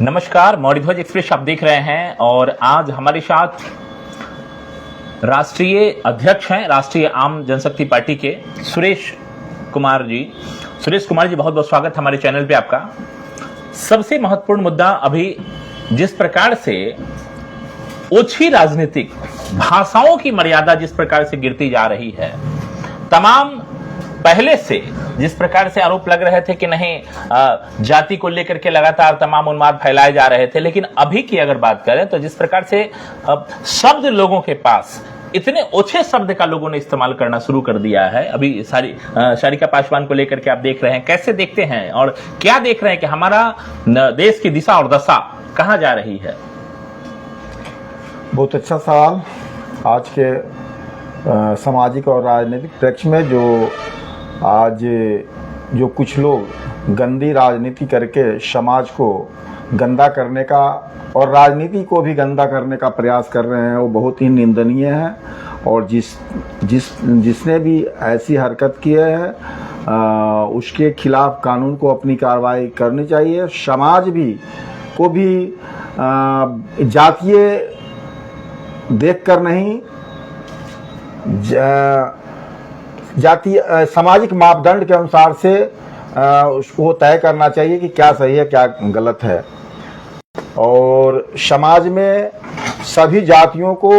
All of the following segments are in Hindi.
नमस्कार, मौर्यध्वज एक्सप्रेस आप देख रहे हैं और आज हमारे साथ राष्ट्रीय अध्यक्ष हैं राष्ट्रीय आम जनशक्ति पार्टी के सुरेश कुमार जी। सुरेश कुमार जी, बहुत बहुत स्वागत हमारे चैनल पे आपका। सबसे महत्वपूर्ण मुद्दा अभी जिस प्रकार से ओछी राजनीतिक भाषाओं की मर्यादा जिस प्रकार से गिरती जा रही है, तमाम पहले से जिस प्रकार से आरोप लग रहे थे कि नहीं जाति को लेकर के लगातार तमाम उन्माद फैलाए जा रहे थे, लेकिन अभी की अगर बात करें तो जिस प्रकार से शब्द लोगों के पास इतने ओछे शब्द का लोगों ने इस्तेमाल करना शुरू कर दिया है। अभी सारिका पासवान को लेकर के आप देख रहे हैं, कैसे देखते हैं और क्या देख रहे हैं कि हमारा देश की दिशा और दशा कहां जा रही है? बहुत अच्छा सवाल। आज के सामाजिक और राजनीतिक प्रेक्ष में जो कुछ लोग गंदी राजनीति करके समाज को गंदा करने का और राजनीति को भी गंदा करने का प्रयास कर रहे हैं, वो बहुत ही निंदनीय है। और जिसने भी ऐसी हरकत की है उसके खिलाफ कानून को अपनी कार्रवाई करनी चाहिए। समाज को भी जातीय देखकर नहीं, जातीय सामाजिक मापदंड के अनुसार से उसको तय करना चाहिए कि क्या सही है क्या गलत है। और समाज में सभी जातियों को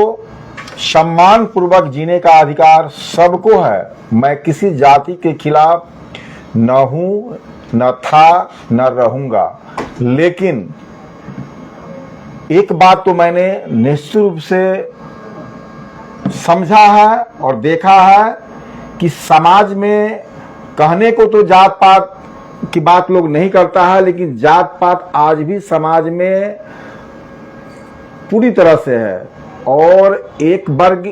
सम्मान पूर्वक जीने का अधिकार सबको है। मैं किसी जाति के खिलाफ न हूं, न था, न रहूंगा। लेकिन एक बात तो मैंने निश्चित रूप से समझा है और देखा है कि समाज में कहने को तो जात पात की बात लोग नहीं करता है, लेकिन जात पात आज भी समाज में पूरी तरह से है। और एक वर्ग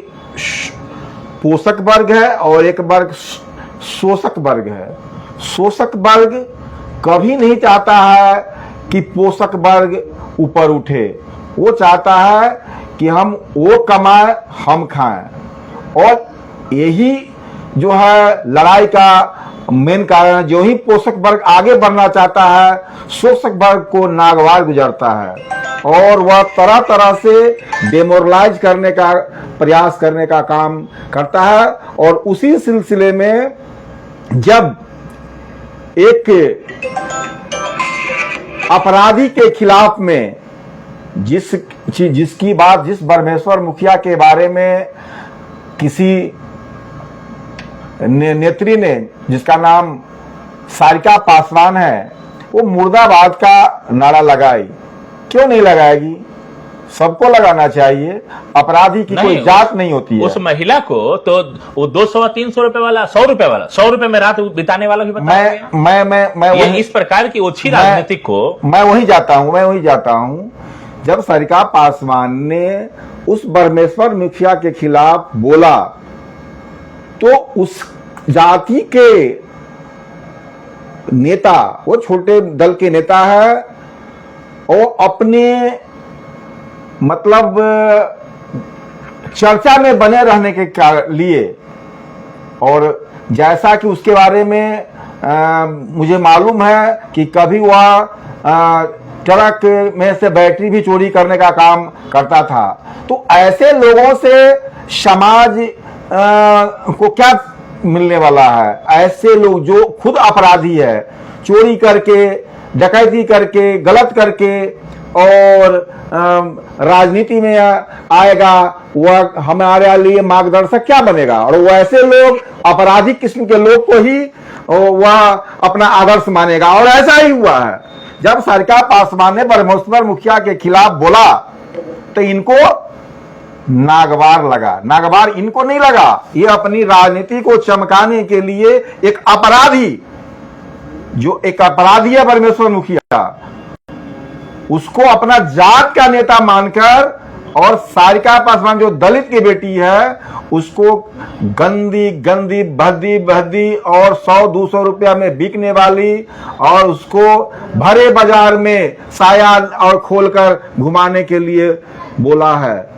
पोषक वर्ग है और एक वर्ग शोषक वर्ग है। शोषक वर्ग कभी नहीं चाहता है कि पोषक वर्ग ऊपर उठे। वो चाहता है कि हम वो कमाएं हम खाएं। और यही जो है लड़ाई का मेन कारण है। जो ही पोषक वर्ग आगे बढ़ना चाहता है, शोषक वर्ग को नागवार गुजरता है और वह तरह तरह से डेमोरलाइज करने का प्रयास करने का काम करता है। और उसी सिलसिले में जब एक अपराधी के खिलाफ में जिस ब्रह्मेश्वर मुखिया के बारे में किसी नेत्री ने, जिसका नाम सारिका पासवान है, वो मुर्दाबाद का नारा लगाई। क्यों नहीं लगाएगी? सबको लगाना चाहिए। अपराधी की कोई जात नहीं होती है। उस महिला को तो वो 200-300 रुपए वाला 100 रुपए में रात बिताने वाला भी बताया। मैं इस प्रकार की ओछी राजनीति को मैं वही जाता हूँ। जब सारिका पासवान ने उस ब्रह्मेश्वर मुखिया के खिलाफ बोला तो उस जाति के नेता, वो छोटे दल के नेता है, और अपने मतलब चर्चा में बने रहने के लिए, और जैसा कि उसके बारे में मुझे मालूम है कि कभी वह ट्रक में से बैटरी भी चोरी करने का काम करता था, तो ऐसे लोगों से समाज को क्या मिलने वाला है? ऐसे लोग जो खुद अपराधी है, चोरी करके, डकैती करके, गलत करके और राजनीति में आएगा, वह हमारे लिए मार्गदर्शक क्या बनेगा? और वो ऐसे लोग, अपराधी किस्म के लोग को ही वह अपना आदर्श मानेगा। और ऐसा ही हुआ है। जब सारिका पासवान ने ब्रह्मेश्वर मुखिया के खिलाफ बोला तो इनको नागवार लगा। नागवार इनको नहीं लगा। ये अपनी राजनीति को चमकाने के लिए एक अपराधी है ब्रह्मेश्वर मुखिया, उसको अपना जात का नेता मानकर, और सारिका पासवान जो दलित की बेटी है उसको गंदी गंदी भद्दी और 100-200 रुपया में बिकने वाली, और उसको भरे बाजार में साया और खोलकर घुमाने के लिए बोला है।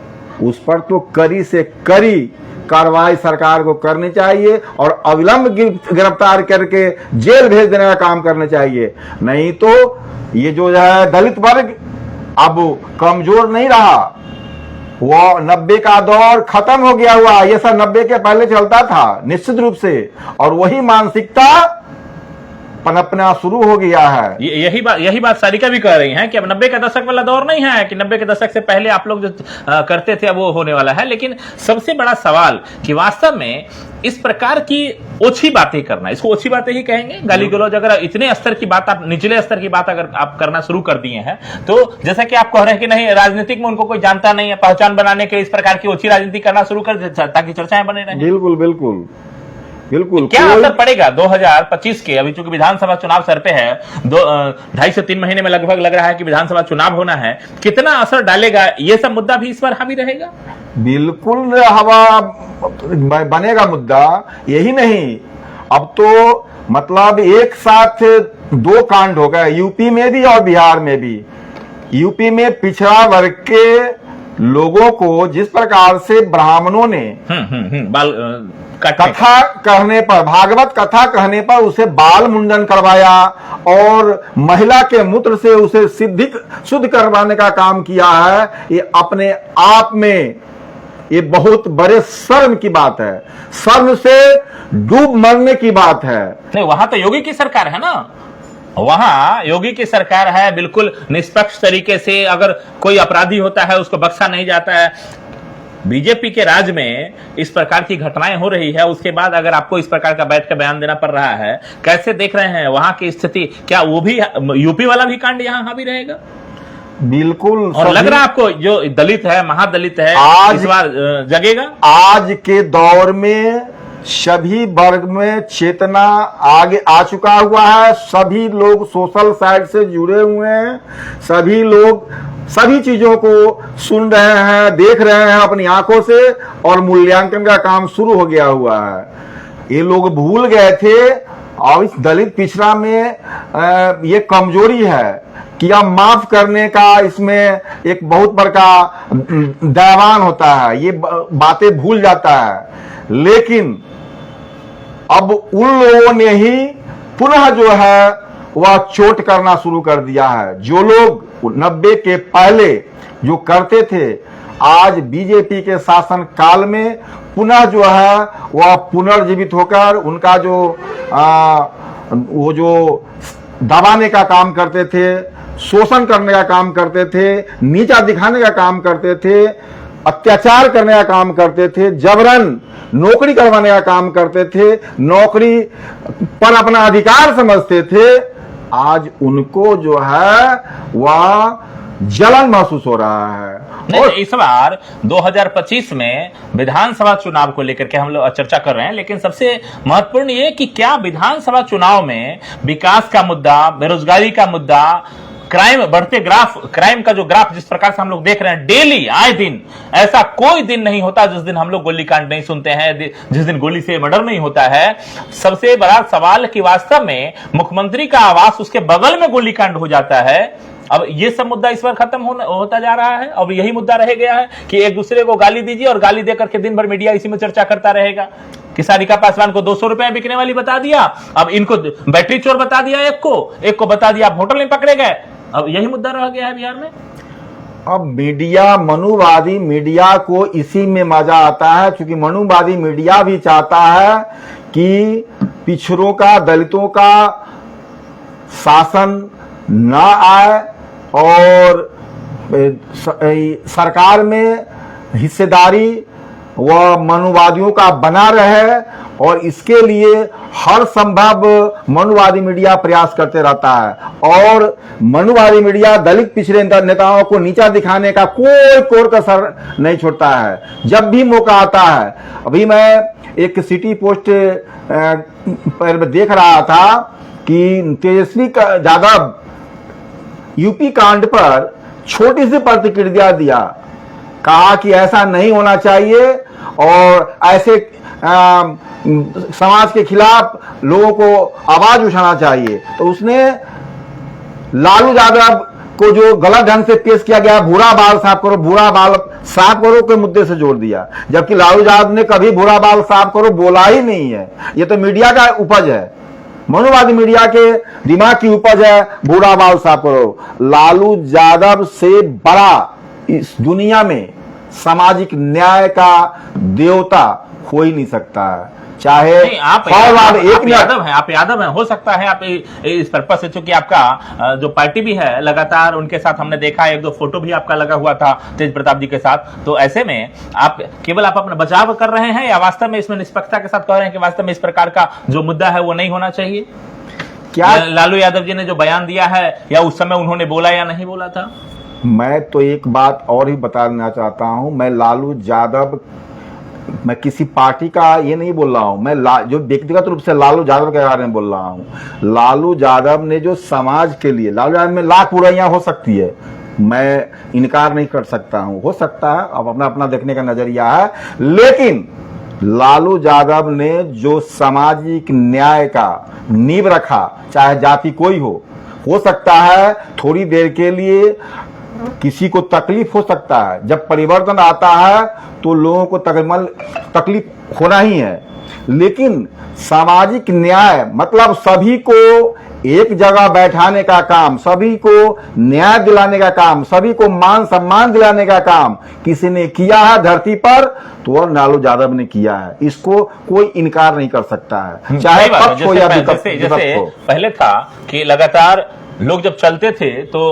उस पर तो कड़ी से कड़ी कार्रवाई सरकार को करनी चाहिए और अविलंब गिरफ्तार करके जेल भेज देने का काम करना चाहिए। नहीं तो ये जो है दलित वर्ग अब कमजोर नहीं रहा, वो 90 का दौर खत्म हो गया हुआ। ये सब 90 के पहले चलता था निश्चित रूप से, और वही मानसिकता पनपना शुरू हो गया है। यही बात सारिका भी कह रही हैं कि अब 90 के दशक वाला दौर नहीं है कि 90 के दशक से पहले आप लोग जो करते थे अब वो होने वाला है। लेकिन सबसे बड़ा सवाल कि वास्तव में इस प्रकार की ओछी बातें करना, इसको ओछी बातें ही कहेंगे, गाली गलौज, अगर इतने स्तर की बात, आप निचले स्तर की बात अगर आप करना शुरू कर दिए हैं, तो जैसा कि आप कह रहे हैं कि नहीं राजनीतिक में उनको कोई जानता नहीं है, पहचान बनाने के इस प्रकार की ओछी राजनीति करना शुरू कर ताकि चर्चाएं बने रहें। बिल्कुल बिल्कुल बिल्कुल। क्या असर पड़ेगा 2025 के, अभी चूंकि विधानसभा चुनाव सर पे है, 2.5 से 3 महीने में लगभग लग रहा है कि विधानसभा चुनाव होना है, कितना असर डालेगा ये सब मुद्दा भी इस बार हावी रहेगा? बिल्कुल हवा बनेगा मुद्दा। यही नहीं, अब तो मतलब एक साथ 2 कांड हो गए, यूपी में भी और बिहार में भी। यूपी में पिछड़ा वर्ग के लोगों को जिस प्रकार से ब्राह्मणों ने कथा कहने पर, भागवत कथा कहने पर उसे बाल मुंडन करवाया और महिला के मूत्र से उसे शुद्ध करवाने का काम किया है, ये अपने आप में ये बहुत बड़े शर्म की बात है, शर्म से डूब मरने की बात है। नहीं, वहां तो योगी की सरकार है ना, वहां योगी की सरकार है, बिल्कुल निष्पक्ष तरीके से अगर कोई अपराधी होता है उसको बख्शा नहीं जाता है। बीजेपी के राज में इस प्रकार की घटनाएं हो रही है, उसके बाद अगर आपको इस प्रकार का बैठ कर बयान देना पड़ रहा है, कैसे देख रहे हैं वहां की स्थिति? क्या वो भी यूपी वाला भी कांड यहाँ हावी रहेगा? बिल्कुल। और लग रहा है आपको जो दलित है, महादलित है, आज इस बार जगेगा? आज के दौर में सभी वर्ग में चेतना आगे आ चुका हुआ है, सभी लोग सोशल साइड से जुड़े हुए हैं, सभी लोग सभी चीजों को सुन रहे हैं, देख रहे हैं अपनी आंखों से, और मूल्यांकन का काम शुरू हो गया हुआ है। ये लोग भूल गए थे, और इस दलित पिछड़ा में ये कमजोरी है कि अब माफ करने का इसमें एक बहुत बड़का दयावान होता है, ये बातें भूल जाता है। लेकिन अब उन लोगों ने ही पुनः जो है वह चोट करना शुरू कर दिया है। जो लोग 90 के पहले जो करते थे, आज बीजेपी के शासन काल में पुनः जो है वह पुनर्जीवित होकर उनका जो वो जो दबाने का काम करते थे, शोषण करने का काम करते थे, नीचा दिखाने का काम करते थे, अत्याचार करने का काम करते थे, जबरन नौकरी करवाने का काम करते थे, नौकरी पर अपना अधिकार समझते थे, आज उनको जो है वह जलन महसूस हो रहा है। और इस बार 2025 में विधानसभा चुनाव को लेकर के हम लोग चर्चा कर रहे हैं, लेकिन सबसे महत्वपूर्ण ये कि क्या विधानसभा चुनाव में विकास का मुद्दा, बेरोजगारी का मुद्दा, क्राइम बढ़ते ग्राफ, क्राइम का जो ग्राफ जिस प्रकार से हम लोग देख रहे हैं डेली, आए दिन, ऐसा कोई दिन नहीं होता जिस दिन हम लोग गोलीकांड नहीं सुनते हैं, जिस दिन गोली से मर्डर नहीं होता है। सबसे बड़ा सवाल कि वास्तव में मुख्यमंत्री का आवास, उसके बगल में गोलीकांड हो जाता है। अब ये सब मुद्दा इस बार खत्म होता जा रहा है। अब यही मुद्दा रह गया है कि एक दूसरे को गाली दीजिए और गाली देकर के दिन भर मीडिया इसी में चर्चा करता रहेगा कि सारिका पासवान को 200 रुपए बिकने वाली बता दिया, अब इनको बैटरी चोर बता दिया, एक को बता दिया आप होटल में पकड़े गए। अब यही मुद्दा रह गया है बिहार में। अब मीडिया, मनुवादी मीडिया को इसी में मजा आता है, क्योंकि मनुवादी मीडिया भी चाहता है कि पिछड़ों का, दलितों का शासन न आए और सरकार में हिस्सेदारी वह मनुवादियों का बना रहे, और इसके लिए हर संभव मनुवादी मीडिया प्रयास करते रहता है। और मनुवादी मीडिया दलित पिछड़े नेताओं को नीचा दिखाने का कोई कोर कसर नहीं छोड़ता है जब भी मौका आता है। अभी मैं एक सिटी पोस्ट पर देख रहा था कि तेजस्वी यादव यूपी कांड पर छोटी सी प्रतिक्रिया दिया, कहा कि ऐसा नहीं होना चाहिए और ऐसे समाज के खिलाफ लोगों को आवाज उठाना चाहिए। तो उसने लालू यादव को जो गलत ढंग से पेश किया गया, भूरा बाल साफ करो, भूरा बाल साफ करो के मुद्दे से जोड़ दिया, जबकि लालू यादव ने कभी भूरा बाल साफ करो बोला ही नहीं है। ये तो मीडिया का उपज है, मनुवादी मीडिया के दिमाग की उपज है, भूरा बाल साफ करो। लालू यादव से बड़ा इस दुनिया में सामाजिक न्याय का देवता हो ही नहीं सकता है। चाहे आप यादव हैं, हो सकता है आप इस पर्पस से, चूंकि आपका जो पार्टी भी है लगातार उनके साथ हमने देखा, एक दो फोटो भी आपका लगा हुआ था तेज प्रताप जी के साथ, तो ऐसे में आप केवल आप अपना बचाव कर रहे हैं या वास्तव में इसमें निष्पक्षता के साथ कह रहे हैं कि वास्तव में इस प्रकार का जो मुद्दा है वो नहीं होना चाहिए? क्या लालू यादव जी ने जो बयान दिया है या उस समय उन्होंने बोला या नहीं बोला था? मैं तो एक बात और ही बताना चाहता हूं, मैं लालू यादव, मैं किसी पार्टी का ये नहीं बोल रहा हूं, मैं जो व्यक्तिगत रूप से लालू यादव के बारे में बोल रहा हूं। लालू यादव ने जो समाज के लिए, लालू यादव में लाख बुराइयां हो सकती है, मैं इनकार नहीं कर सकता हूं, हो सकता है, अब अपना अपना देखने का नजरिया है, लेकिन लालू यादव ने जो सामाजिक न्याय का नींव रखा, चाहे जाति कोई हो सकता है थोड़ी देर के लिए किसी को तकलीफ हो सकता है, जब परिवर्तन आता है तो लोगों को तकलीफ होना ही है, लेकिन सामाजिक न्याय मतलब सभी को एक जगह बैठाने का काम, सभी को न्याय दिलाने का काम, सभी को मान सम्मान दिलाने का काम किसी ने किया है धरती पर, तो लालू यादव ने किया है, इसको कोई इनकार नहीं कर सकता है, चाहे पक्ष हो या विपक्ष हो। पहले था कि लगातार लोग जब चलते थे तो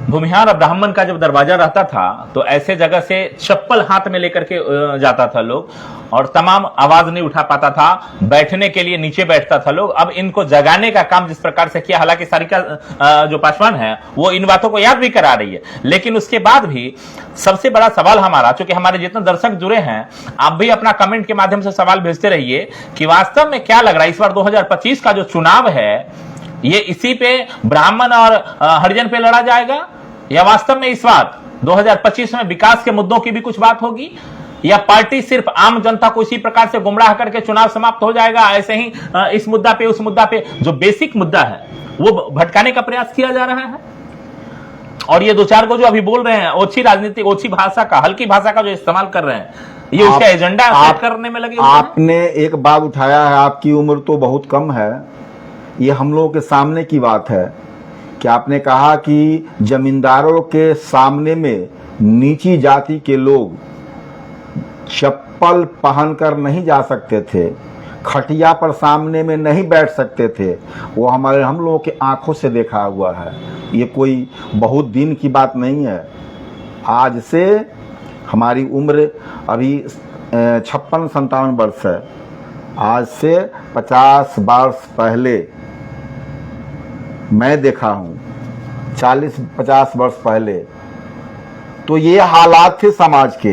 भूमिहार और ब्राह्मण का जब दरवाजा रहता था तो ऐसे जगह से चप्पल हाथ में लेकर के जाता था लोग, और तमाम आवाज नहीं उठा पाता था, बैठने के लिए नीचे बैठता था लोग। अब इनको जगाने का काम जिस प्रकार से किया, हालांकि सारिका जो पासवान है वो इन बातों को याद भी करा रही है, लेकिन उसके बाद भी सबसे बड़ा सवाल हमारा, चूंकि हमारे जितने दर्शक जुड़े हैं, आप भी अपना कमेंट के माध्यम से सवाल भेजते रहिए कि वास्तव में क्या लग रहा है इस बार 2025 का जो चुनाव है ये इसी पे ब्राह्मण और हरिजन पे लड़ा जाएगा, या वास्तव में इस बार 2025 में विकास के मुद्दों की भी कुछ बात होगी, या पार्टी सिर्फ आम जनता को इसी प्रकार से गुमराह करके चुनाव समाप्त हो जाएगा? ऐसे ही इस मुद्दा पे उस मुद्दा पे जो बेसिक मुद्दा है वो भटकाने का प्रयास किया जा रहा है। और ये दो चार को जो अभी बोल रहे हैं ओछी राजनीतिक, ओछी भाषा का, हल्की भाषा का जो इस्तेमाल कर रहे हैं, ये उसका एजेंडा सेट करने में लगे। आपने एक बात उठाया है, आपकी उम्र तो बहुत कम है, ये हम लोगों के सामने की बात है कि आपने कहा कि जमींदारों के सामने में नीची जाति के लोग चप्पल पहनकर नहीं जा सकते थे, खटिया पर सामने में नहीं बैठ सकते थे, वो हम लोगों के आंखों से देखा हुआ है, ये कोई बहुत दिन की बात नहीं है। आज से हमारी उम्र अभी 56-57 वर्ष है, आज से 50 वर्ष पहले मैं देखा हूं, 40-50 वर्ष पहले तो ये हालात थे समाज के।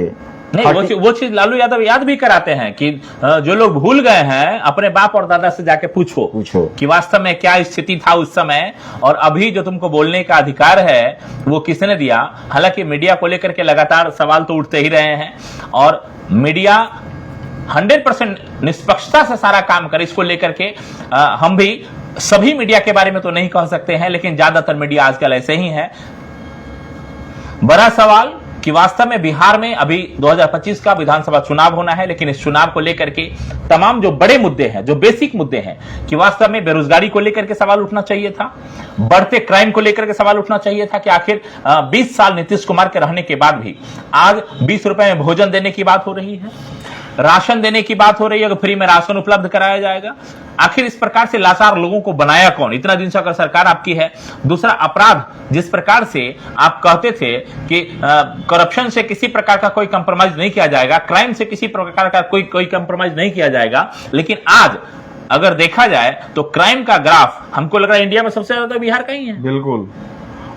नहीं, वो चीज लालू यादव याद भी कराते हैं कि जो लोग भूल गए हैं अपने बाप और दादा से जाके पूछो कि वास्तव में क्या स्थिति था उस समय, और अभी जो तुमको बोलने का अधिकार है वो किसने दिया। हालांकि मीडिया को लेकर के लगातार सवाल तो उठते ही रहे हैं, और मीडिया 100% निष्पक्षता से सारा काम करे, इसको लेकर के हम भी सभी मीडिया के बारे में तो नहीं कह सकते हैं, लेकिन ज्यादातर मीडिया आजकल ऐसे ही है। बड़ा सवाल कि वास्तव में बिहार में अभी 2025 का विधानसभा चुनाव होना है, लेकिन इस चुनाव को लेकर के तमाम जो बड़े मुद्दे हैं, जो बेसिक मुद्दे हैं, कि वास्तव में बेरोजगारी को लेकर के सवाल उठना चाहिए था, बढ़ते क्राइम को लेकर के सवाल उठना चाहिए था कि आखिर 20 साल नीतीश कुमार के रहने के बाद भी आज 20 रुपए में भोजन देने की बात हो रही है, राशन देने की बात हो रही है, फ्री में राशन उपलब्ध कराया जाएगा। आखिर इस प्रकार से लाचार लोगों को बनाया कौन? इतना दिन से अगर सरकार आपकी है। दूसरा, अपराध जिस प्रकार से आप कहते थे कि करप्शन से किसी प्रकार का कोई कंप्रोमाइज नहीं किया जाएगा, क्राइम से किसी प्रकार का कोई कंप्रोमाइज नहीं किया जाएगा, लेकिन आज अगर देखा जाए तो क्राइम का ग्राफ हमको लग रहा है इंडिया में सबसे ज्यादा बिहार का ही है। बिल्कुल।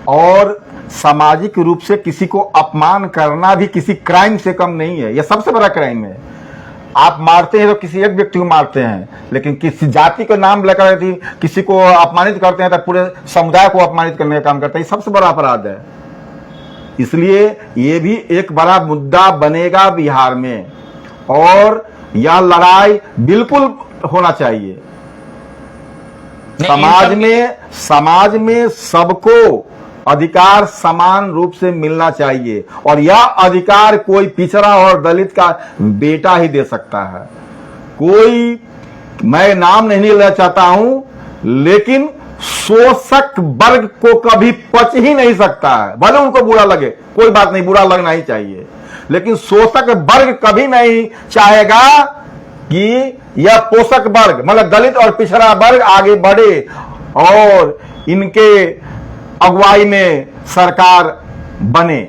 और सामाजिक रूप से किसी को अपमान करना भी किसी क्राइम से कम नहीं है, यह सबसे बड़ा क्राइम है। आप मारते हैं तो किसी एक व्यक्ति को मारते हैं, लेकिन किसी जाति का नाम लेकर किसी को अपमानित करते हैं तो पूरे समुदाय को अपमानित करने का काम करते हैं, सबसे बड़ा अपराध है। इसलिए ये भी एक बड़ा मुद्दा बनेगा बिहार में, और यह लड़ाई बिल्कुल होना चाहिए। समाज में सबको अधिकार समान रूप से मिलना चाहिए और यह अधिकार कोई पिछड़ा और दलित का बेटा ही दे सकता है। कोई, मैं नाम नहीं लेना चाहता हूं, लेकिन शोषक वर्ग को कभी पच ही नहीं सकता है। भले उनको बुरा लगे, कोई बात नहीं, बुरा लगना ही चाहिए, लेकिन शोषक वर्ग कभी नहीं चाहेगा कि यह पोषक वर्ग मतलब दलित और पिछड़ा वर्ग आगे बढ़े और इनके अगुवाई में सरकार बने।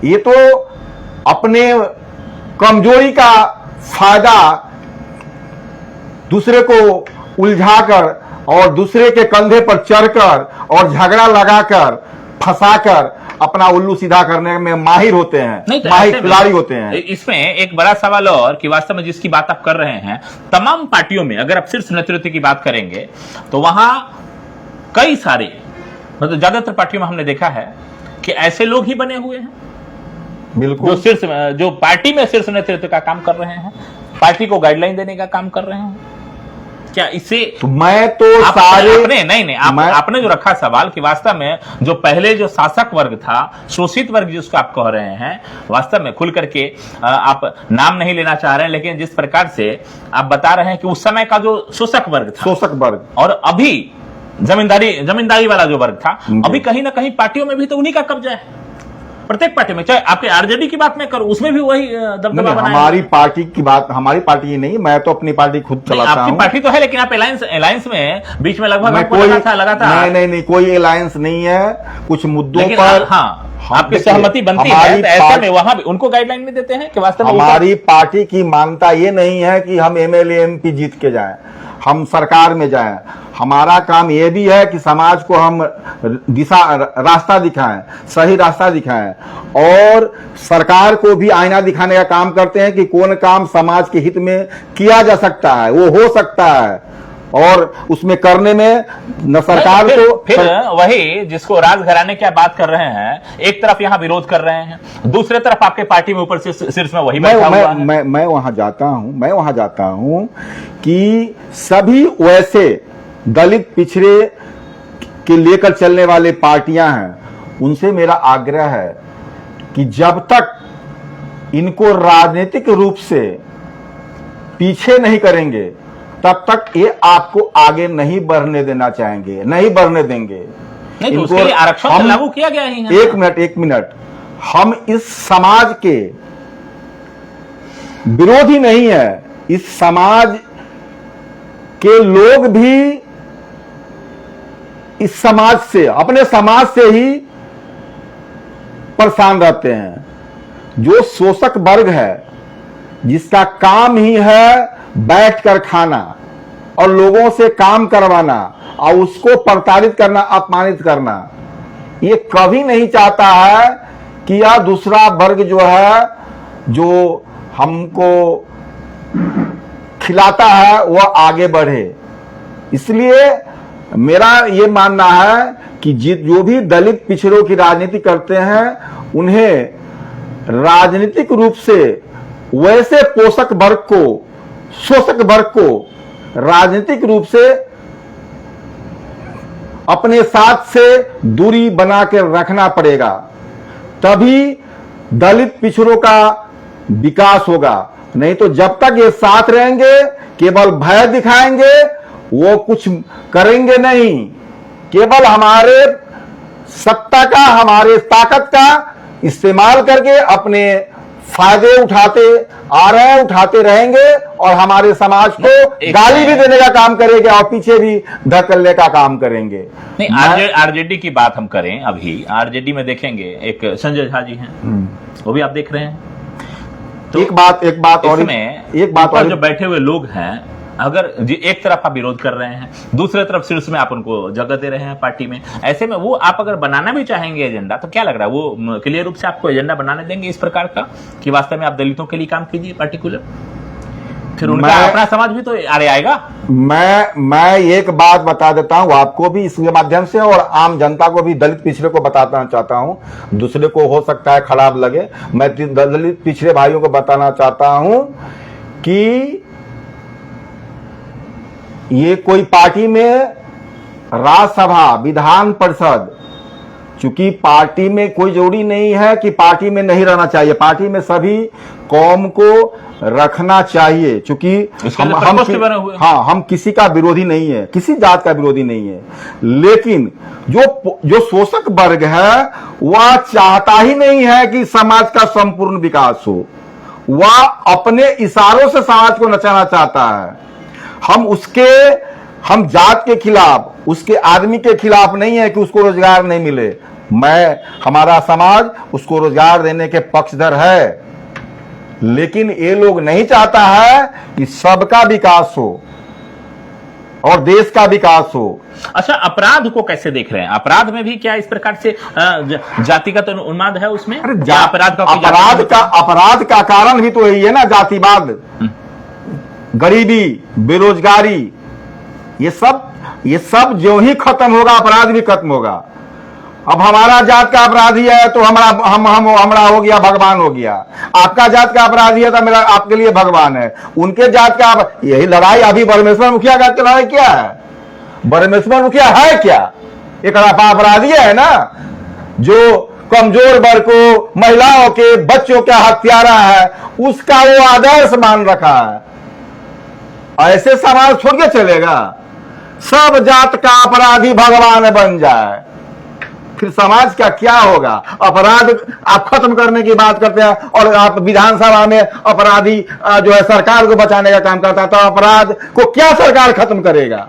ये तो अपने कमजोरी का फायदा दूसरे को उलझाकर और दूसरे के कंधे पर चढ़कर और झगड़ा लगाकर फंसाकर अपना उल्लू सीधा करने में माहिर होते हैं, माहिर खिलाड़ी होते हैं। इसमें एक बड़ा सवाल और कि वास्तव में जिसकी बात आप कर रहे हैं, तमाम पार्टियों में अगर आप शीर्ष नेतृत्व की बात करेंगे तो वहां कई सारे मतलब ज्यादातर पार्टियों में हमने देखा है कि ऐसे लोग ही बने हुए हैं बिल्कुल जो पार्टी में शीर्ष नेतृत्व का काम कर रहे हैं, पार्टी को गाइडलाइन देने का काम कर रहे हैं। क्या इससे तो मैं तो सारे आपने जो रखा सवाल कि वास्तव में जो पहले जो शासक वर्ग था, शोषित वर्ग जिसको आप कह रहे हैं, वास्तव में खुल करके आप नाम नहीं लेना चाह रहे हैं, लेकिन जिस प्रकार से आप बता रहे हैं कि उस समय का जो शोषक वर्ग था, शोषक वर्ग, और अभी जमींदारी वाला जो वर्ग था, अभी कहीं ना कहीं पार्टियों में भी तो उन्हीं का कब्जा है। प्रत्येक पार्टी में, चाहे आपके आरजेडी की बात मैं करूं, उसमें भी वही दबदबा बनाया। हमारी पार्टी की बात, हमारी पार्टी ही नहीं, मैं तो अपनी पार्टी खुद चलाता हूं। आपकी पार्टी तो है, लेकिन आप अलायंस में बीच में लगभग लगातार नहीं, कोई अलायंस नहीं है। कुछ मुद्दों पर आपकी सहमति बनती है, तो ऐसे में वहां भी उनको गाइडलाइन में देते हैं कि वास्तव में हमारी पार्टी की मान्यता ये नहीं है कि हम एमएलए एमपी जीत के जाएं, हम सरकार में जाएं। हमारा काम यह भी है कि समाज को हम रास्ता दिखाएं, सही रास्ता दिखाएं, और सरकार को भी आईना दिखाने का काम करते हैं कि कौन काम समाज के हित में किया जा सकता है, वो हो सकता है, और उसमें करने में न सरकार को फिर वही जिसको राजघराने की बात कर रहे हैं, एक तरफ यहां विरोध कर रहे हैं, दूसरे तरफ आपके पार्टी में ऊपर से शीर्ष में वही बैठा हुआ है। मैं वहां जाता हूं कि सभी वैसे दलित पिछड़े के लेकर चलने वाले पार्टियां हैं, उनसे मेरा आग्रह है कि जब तक इनको राजनीतिक रूप से पीछे नहीं करेंगे, तब तक ये आपको आगे नहीं बढ़ने देना चाहेंगे, नहीं बढ़ने देंगे। नहीं तो उसके लिए आरक्षण तो लागू किया गया ही है। एक मिनट, हम इस समाज के विरोधी नहीं है। इस समाज के लोग भी इस समाज से, अपने समाज से ही परेशान रहते हैं। जो शोषक वर्ग है, जिसका काम ही है बैठकर खाना और लोगों से काम करवाना और उसको प्रताड़ित करना, अपमानित करना, ये कभी नहीं चाहता है कि यह दूसरा वर्ग जो है, जो हमको खिलाता है, वह आगे बढ़े। इसलिए मेरा ये मानना है कि जो भी दलित पिछड़ों की राजनीति करते हैं, उन्हें राजनीतिक रूप से वैसे पोषक वर्ग को, शोषक वर्ग को राजनीतिक रूप से अपने साथ से दूरी बना के रखना पड़ेगा, तभी दलित पिछड़ों का विकास होगा। नहीं तो जब तक ये साथ रहेंगे, केवल भय दिखाएंगे, वो कुछ करेंगे नहीं, केवल हमारे सत्ता का, हमारे ताकत का इस्तेमाल करके अपने फायदे उठाते रहेंगे और हमारे समाज को गाली भी देने का काम करेंगे और पीछे भी धकेलने का काम करेंगे। नहीं, आरजेडी की बात हम करें, अभी आरजेडी में देखेंगे एक संजय झा जी हैं, वो भी आप देख रहे हैं। तो एक बात और जो बैठे हुए लोग हैं, अगर एक तरफ आप विरोध कर रहे हैं, दूसरे तरफ शीर्ष में आप उनको जगह दे रहे हैं पार्टी में, ऐसे में वो आप अगर बनाना भी चाहेंगे एजेंडा, तो क्या लग रहा है वो क्लियर रूप से आपको एजेंडा बनाने देंगे इस प्रकार का कि वास्तव में आप दलितों के लिए काम कीजिए पार्टिकुलर? फिर उनका अपना समाज भी तो आगे आएगा। मैं एक बात बता देता हूं आपको भी इसके माध्यम से, और आम जनता को भी, दलित पिछड़े को बताना चाहता हूं, दूसरे को हो सकता है खराब लगे, मैं दलित पिछड़े भाइयों को बताना चाहता हूं कि ये कोई पार्टी में राज्यसभा, विधान परिषद क्योंकि पार्टी में कोई जरूरी नहीं है कि पार्टी में नहीं रहना चाहिए, पार्टी में सभी कौम को रखना चाहिए, क्योंकि हम किसी का विरोधी नहीं है, किसी जात का विरोधी नहीं है, लेकिन जो शोषक वर्ग है वह चाहता ही नहीं है कि समाज का संपूर्ण विकास हो, वह अपने इशारों से समाज को नचाना चाहता है। हम जात के खिलाफ, उसके आदमी के खिलाफ नहीं है कि उसको रोजगार नहीं मिले। हमारा समाज उसको रोजगार देने के पक्षधर है, लेकिन ये लोग नहीं चाहता है कि सबका विकास हो और देश का विकास हो। अच्छा, अपराध को कैसे देख रहे हैं? अपराध में भी क्या इस प्रकार से जातिगत उन्माद है उसमें? अपराध का कारण भी तो यही है ना, जातिवाद, गरीबी, बेरोजगारी, ये सब जो ही खत्म होगा अपराध भी खत्म होगा। अब हमारा जात का अपराधी है तो हमारा हो गया, भगवान हो गया। आपका जात का अपराधी है तो मेरा आपके लिए भगवान है। उनके जात का यही लड़ाई अभी बरमेश्वर मुखिया का लड़ाई क्या है? बरमेश्वर मुखिया है क्या? एक अपराधी है ना, जो कमजोर वर्ग को, महिलाओं के, बच्चों का हत्यारा है, उसका वो आदर्श मान रखा है। ऐसे समाज छोड़ के चलेगा? सब जात का अपराधी भगवान बन जाए, फिर समाज का क्या होगा? अपराध आप खत्म करने की बात करते हैं और आप विधानसभा में अपराधी जो है सरकार को बचाने का काम करता है, तो अपराध को क्या सरकार खत्म करेगा?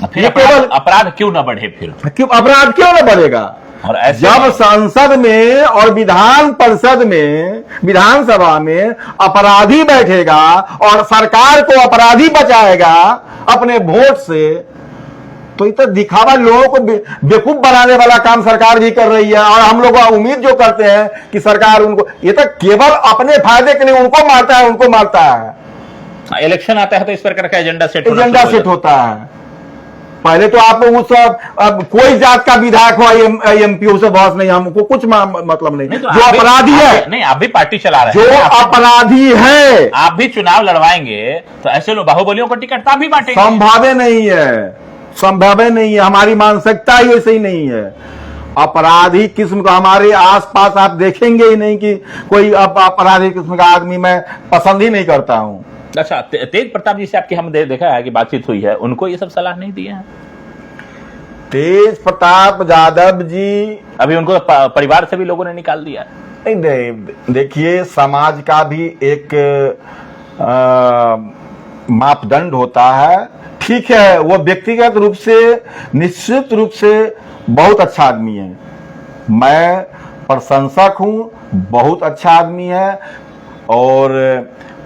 फिर अपराध क्यों ना बढ़े? फिर अपराध क्यों ना बढ़ेगा? और जब संसद में और विधान परिषद में, विधानसभा में अपराधी बैठेगा और सरकार को अपराधी बचाएगा अपने वोट से, तो ये तो दिखावा, लोगों को बेवकूफ बनाने वाला काम सरकार भी कर रही है। और हम लोग उम्मीद जो करते हैं कि सरकार उनको, ये तो केवल अपने फायदे के लिए उनको मारता है। इलेक्शन आता है तो इस प्रकार का एजेंडा सेट होता है। पहले तो आप कोई जात का विधायक हो, एमपी से बहस नहीं, हमको कुछ मतलब नहीं। तो जो अपराधी है, नहीं, आप भी पार्टी चला रहे हैं, जो अपराधी है, आप भी चुनाव लड़वाएंगे तो ऐसे लोग बाहुबलियों को टिकट आप भी बांटेंगे? संभव नहीं है। हमारी मानसिकता ही वैसे ही नहीं है। अपराधी किस्म का हमारे आसपास आप देखेंगे ही नहीं कि कोई अपराधी किस्म का आदमी मैं पसंद ही नहीं करता हूं। अच्छा, तेज प्रताप जी से आपकी हम देखा है कि बातचीत हुई है, उनको ये सब सलाह नहीं दिए हैं? तेज प्रताप यादव जी, अभी उनको परिवार से भी लोगों ने निकाल दिया। नहीं, देखिए, समाज का भी एक मापदंड होता है। ठीक है, वो व्यक्तिगत रूप से, निश्चित रूप से बहुत अच्छा आदमी है, मैं प्रशंसक हूं, बहुत अच्छा आदमी है, और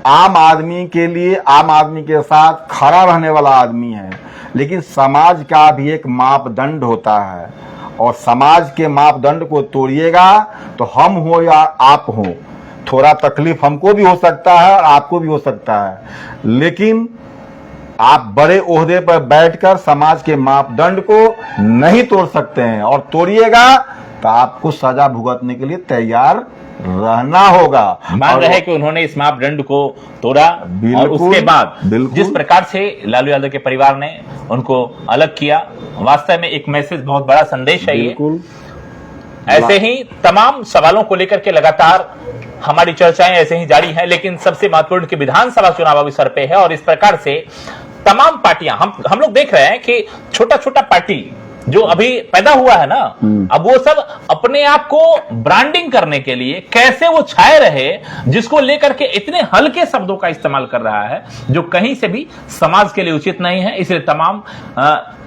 आम आदमी के लिए, आम आदमी के साथ खड़ा रहने वाला आदमी है। लेकिन समाज का भी एक मापदंड होता है, और समाज के मापदंड को तोड़िएगा तो हम हो या आप हो, थोड़ा तकलीफ हमको भी हो सकता है और आपको भी हो सकता है, लेकिन आप बड़े ओहदे पर बैठकर समाज के मापदंड को नहीं तोड़ सकते हैं, और तोड़िएगा तो आपको सजा भुगतने के लिए तैयार रहना होगा। मान रहे कि उन्होंने इस मापदंड को तोड़ा, और उसके बाद जिस प्रकार से लालू यादव के परिवार ने उनको अलग किया, वास्तव में एक मैसेज, बहुत बड़ा संदेश है ये। ऐसे ही तमाम सवालों को लेकर के लगातार हमारी चर्चाएं ऐसे ही जारी हैं, लेकिन सबसे महत्वपूर्ण कि विधानसभा चुनाव अभी सर पे है, और इस प्रकार से तमाम पार्टियां, हम लोग देख रहे हैं कि छोटा छोटा पार्टी जो अभी पैदा हुआ है ना, अब वो सब अपने आप को ब्रांडिंग करने के लिए कैसे वो छाए रहे, जिसको लेकर के इतने हल्के शब्दों का इस्तेमाल कर रहा है जो कहीं से भी समाज के लिए उचित नहीं है। इसलिए तमाम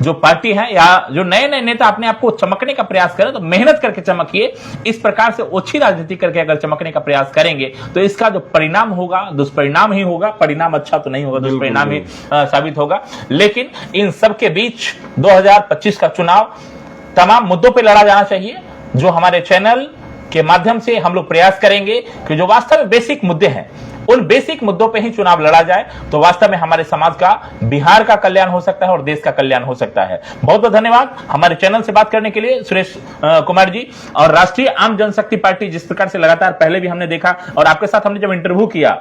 जो पार्टी है या जो नए नए नेता अपने आप को चमकने का प्रयास करें तो मेहनत करके चमकिए। इस प्रकार से ओछी राजनीति करके अगर चमकने का प्रयास करेंगे तो इसका जो परिणाम होगा दुष्परिणाम ही होगा। परिणाम अच्छा तो नहीं होगा, दुष्परिणाम ही साबित होगा। लेकिन इन सब के बीच 2025 का चुनाव तमाम मुद्दों पर लड़ा जाना चाहिए, जो हमारे चैनल के माध्यम से हम लोग प्रयास करेंगे कि जो वास्तव में बेसिक मुद्दे हैं उन बेसिक मुद्दों पे ही चुनाव लड़ा जाए, तो वास्तव में हमारे समाज का, बिहार का कल्याण हो सकता है और देश का कल्याण हो सकता है। बहुत बहुत धन्यवाद हमारे चैनल से बात करने के लिए सुरेश कुमार जी। और राष्ट्रीय आम जनशक्ति पार्टी जिस प्रकार से लगातार पहले भी हमने देखा और आपके साथ हमने जब इंटरव्यू किया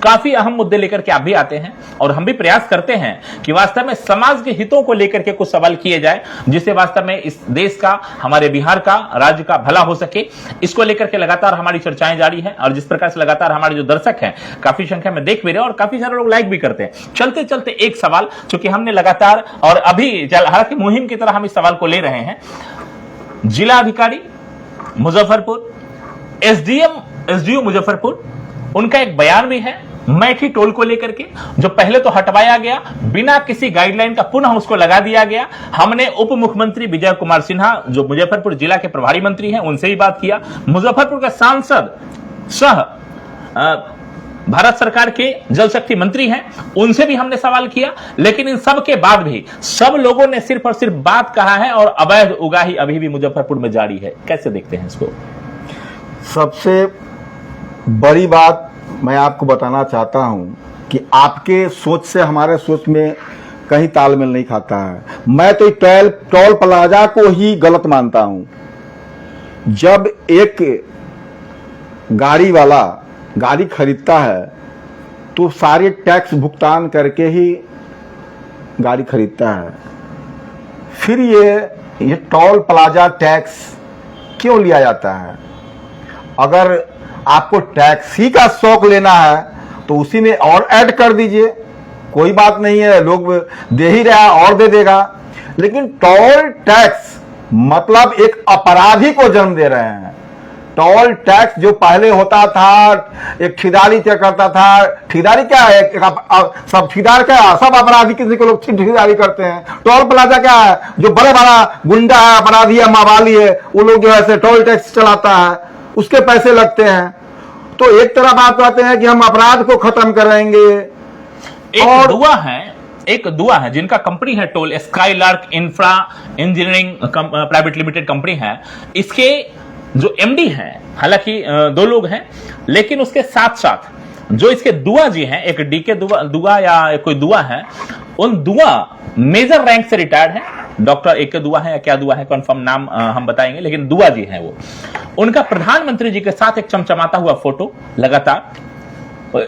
काफी अहम मुद्दे लेकर के आप भी आते हैं और हम भी प्रयास करते हैं कि वास्तव में समाज के हितों को लेकर के कुछ सवाल किए जाए, जिससे वास्तव में इस देश का, हमारे बिहार का, राज्य का भला हो सके। इसको लेकर के लगातार हमारी चर्चाएं जारी हैं और जिस प्रकार से लगातार हमारे जो दर्शक हैं काफी संख्या में देख भी रहे हैं और काफी सारे लोग लाइक भी करते हैं। चलते चलते एक सवाल, चूंकि हमने लगातार और अभी हालांकि मुहिम की तरह हम इस सवाल को ले रहे हैं, जिला अधिकारी मुजफ्फरपुर, एसडीओ मुजफ्फरपुर, उनका एक बयान भी है मैठी टोल को लेकर के, जो पहले तो हटवाया गया, बिना किसी गाइडलाइन का पुनः उसको लगा दिया गया। हमने उप मुख्यमंत्री विजय कुमार सिन्हा, जो मुजफ्फरपुर जिला के प्रभारी मंत्री हैं, उनसे भी बात किया। मुजफ्फरपुर के सांसद सह भारत सरकार के जल शक्ति मंत्री हैं, उनसे भी हमने सवाल किया। लेकिन इन सब के बाद भी सब लोगों ने सिर्फ और सिर्फ बात कहा है और अवैध उगाही अभी भी मुजफ्फरपुर में जारी है। कैसे देखते हैं इसको? सबसे बड़ी बात मैं आपको बताना चाहता हूं कि आपके सोच से हमारे सोच में कहीं तालमेल नहीं खाता है। मैं तो टोल प्लाजा को ही गलत मानता हूं। जब एक गाड़ी वाला गाड़ी खरीदता है तो सारे टैक्स भुगतान करके ही गाड़ी खरीदता है। फिर ये टोल प्लाजा टैक्स क्यों लिया जाता है? अगर आपको टैक्स ही का शौक लेना है तो उसी में और ऐड कर दीजिए, कोई बात नहीं है, लोग दे ही रहा और दे देगा। लेकिन टोल टैक्स मतलब एक अपराधी को जन्म दे रहे हैं। टोल टैक्स जो पहले होता था, एक ठेकेदारी तय करता था। ठेकेदारी क्या है? सब ठेकेदार क्या है? सब अपराधी किसी को लोग ठेकेदारी करते हैं। टोल प्लाजा क्या है? जो बड़े बड़ा गुंडा है, अपराधी है, मावाली है, वो लोग जो है टोल टैक्स चलाता है, उसके पैसे लगते हैं। तो एक तरफ आप कहते हैं कि हम अपराध को खत्म करेंगे। एक दुआ है जिनका कंपनी है toll, skylark infra engineering private limited company है। इसके जो एमडी हैं, हालांकि दो लोग हैं, लेकिन उसके साथ साथ जो इसके दुआ जी हैं, एक डीके दुआ या कोई दुआ है, उन दुआ मेजर रैंक से रिटायर्ड है। डॉक्टर एक दुआ है या क्या दुआ है, कंफर्म नाम हम बताएंगे, लेकिन दुआ जी हैं वो। उनका प्रधानमंत्री जी के साथ एक चमचमाता हुआ फोटो लगातार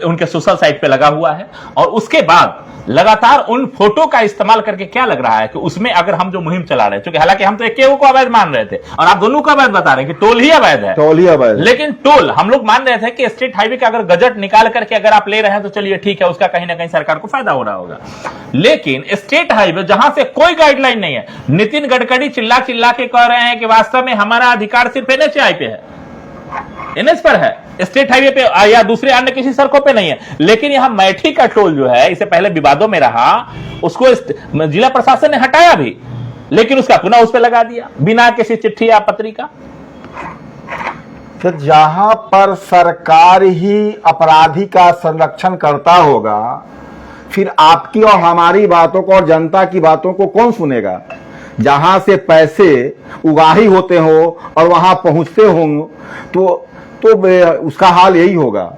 उनके सोशल साइट पे लगा हुआ है और उसके बाद लगातार उन फोटो का इस्तेमाल करके क्या लग रहा है कि उसमें अगर हम जो मुहिम चला रहे हैं, क्योंकि हालांकि हम तो एक को अवैध मान रहे थे और आप दोनों को अवैध बता रहे हैं कि टोल ही अवैध है, टोल ही अवैध। लेकिन टोल हम लोग मान रहे थे कि स्टेट हाईवे का अगर गजट निकाल करके अगर आप ले रहे हैं तो चलिए ठीक है, उसका कहीं ना कहीं सरकार को फायदा हो रहा होगा। लेकिन स्टेट हाईवे जहां से कोई गाइडलाइन नहीं है, नितिन गडकरी चिल्ला चिल्ला के कह रहे हैं कि वास्तव में हमारा अधिकार सिर्फ एनएचएआई पे है, एनएच पर है, स्टेट हाईवे पे या दूसरे अन्य किसी सड़कों पे नहीं है। लेकिन यहां मैठी का टोल जो है, इससे पहले विवादों में रहा, उसको जिला प्रशासन ने हटाया भी, लेकिन उसका पुनः उस पर लगा दिया बिना किसी चिट्ठी या पत्रिका। तो जहां पर सरकार ही अपराधी का संरक्षण करता होगा, फिर आपकी और हमारी बातों को और जनता की बातों को कौन सुनेगा? जहां से पैसे उगाही होते हो और वहां पहुंचते हों तो उसका हाल यही होगा।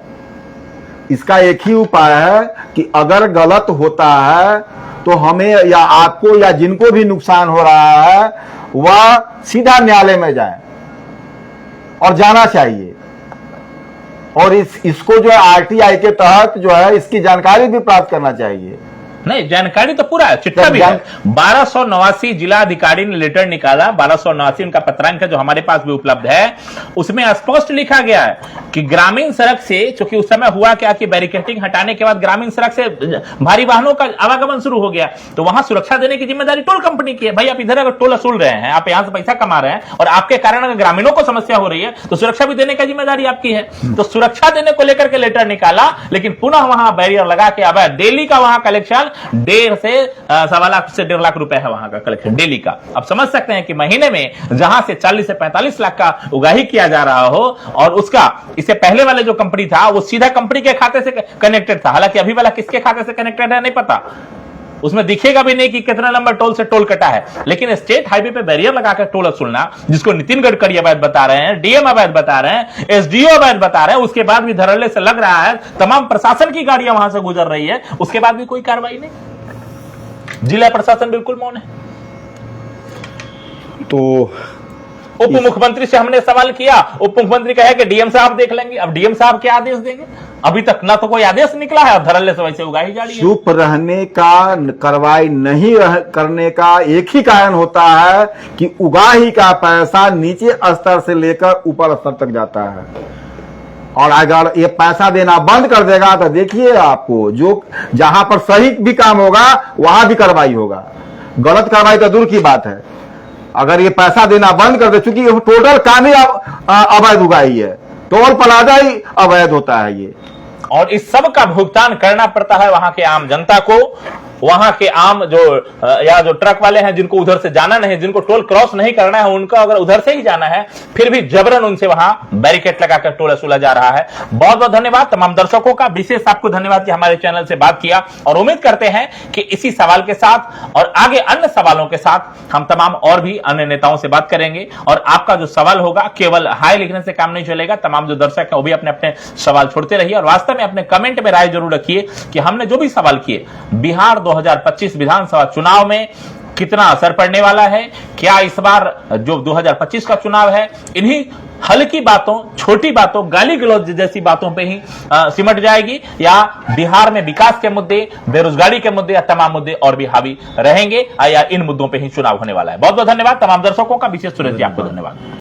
इसका एक ही उपाय है कि अगर गलत होता है तो हमें या आपको या जिनको भी नुकसान हो रहा है वह सीधा न्यायालय में जाए और जाना चाहिए। और इसको जो है आरटीआई के तहत जो है इसकी जानकारी भी प्राप्त करना चाहिए। नहीं, जानकारी तो पूरा है, चिट्ठा भी है। 1289 जिला अधिकारी ने लेटर निकाला, 1289 उनका पत्रांक है जो हमारे पास भी उपलब्ध है। उसमें स्पष्ट लिखा गया है कि ग्रामीण सड़क से, चूंकि उस समय हुआ क्या कि बैरिकेडिंग हटाने के बाद ग्रामीण सड़क से भारी वाहनों का आवागमन शुरू हो गया, तो वहां सुरक्षा देने की जिम्मेदारी टोल कंपनी की है। भाई आप इधर अगर टोल वसूल रहे हैं, आप यहां से पैसा कमा रहे हैं और आपके कारण अगर ग्रामीणों को समस्या हो रही है तो सुरक्षा भी देने की जिम्मेदारी आपकी है। तो सुरक्षा देने को लेकर के लेटर निकाला, लेकिन पुनः वहां बैरियर लगा के अब डेली का वहां कलेक्शन 1.5 से 1.25 लाख से 1.5 लाख रुपए है वहां का कलेक्शन डेली का। आप समझ सकते हैं कि महीने में जहां से 40 से 45 लाख का उगाही किया जा रहा हो, और उसका इससे पहले वाले जो कंपनी था वो सीधा कंपनी के खाते से कनेक्टेड था। हालांकि अभी वाला किसके खाते से कनेक्टेड है नहीं पता, उसमें दिखेगा भी नहीं कि कितना नंबर टोल से टोल कटा है। लेकिन स्टेट हाईवे पे बैरियर लगाकर टोल वसूलना, जिसको नितिन गडकरी अवैध बता रहे हैं, डीएम अवैध बता रहे हैं, एसडीओ अवैध बता रहे हैं, उसके बाद भी धड़ल्ले से लग रहा है तमाम प्रशासन की गाड़ियां वहां से गुजर रही है, उसके बाद भी कोई कार्रवाई नहीं, जिला प्रशासन बिल्कुल मौन है। तो उप मुख्यमंत्री से हमने सवाल किया, उप मुख्यमंत्री कहे कि डीएम साहब देख लेंगे। अब डीएम साहब क्या आदेश देंगे? अभी तक ना तो कोई आदेश निकला है, धरल्ले से वैसे उगाई जा रही है। चुप रहने का, कार्रवाई नहीं करने का एक ही कारण होता है कि उगाही का पैसा नीचे स्तर से लेकर ऊपर स्तर तक जाता है। और अगर ये पैसा देना बंद कर देगा तो देखिए आपको, जो जहां पर सही भी काम होगा वहां भी कार्रवाई होगा। गलत कार्रवाई तो दूर की बात है, अगर ये पैसा देना बंद कर दे, चूंकि टोटल काम ही अवैध उगाही है, टोल प्लाजा ही अवैध होता है ये। और इस सब का भुगतान करना पड़ता है वहां के आम जनता को, वहां के आम जो ट्रक वाले हैं, जिनको उधर से जाना नहीं, जिनको टोल क्रॉस नहीं करना है, उनको अगर उधर से ही जाना है, फिर भी जबरन उनसे वहां बैरिकेड लगाकर टोल वसूला जा रहा है। बहुत बहुत धन्यवाद तमाम दर्शकों का, विशेष आपको धन्यवाद कि हमारे चैनल से बात किया, और उम्मीद करते हैं कि इसी सवाल के साथ और आगे अन्य सवालों के साथ हम तमाम और भी अन्य नेताओं से बात करेंगे। और आपका जो सवाल होगा, केवल हाय लिखने से काम नहीं चलेगा, तमाम जो दर्शक है वो भी अपने अपने सवाल छोड़ते रहिए, और वास्तव में अपने कमेंट में राय जरूर रखिए कि हमने जो भी सवाल किए, बिहार 2025 विधानसभा चुनाव में कितना असर पड़ने वाला है, क्या इस बार जो 2025 का चुनाव है इन्हीं हल्की बातों, छोटी बातों, गाली गलौज जैसी बातों पे ही सिमट जाएगी, या बिहार में विकास के मुद्दे, बेरोजगारी के मुद्दे या तमाम मुद्दे और भी हावी रहेंगे, या इन मुद्दों पे ही चुनाव होने वाला है। बहुत बहुत धन्यवाद तमाम दर्शकों का, विशेष सुरेश जी आपको धन्यवाद।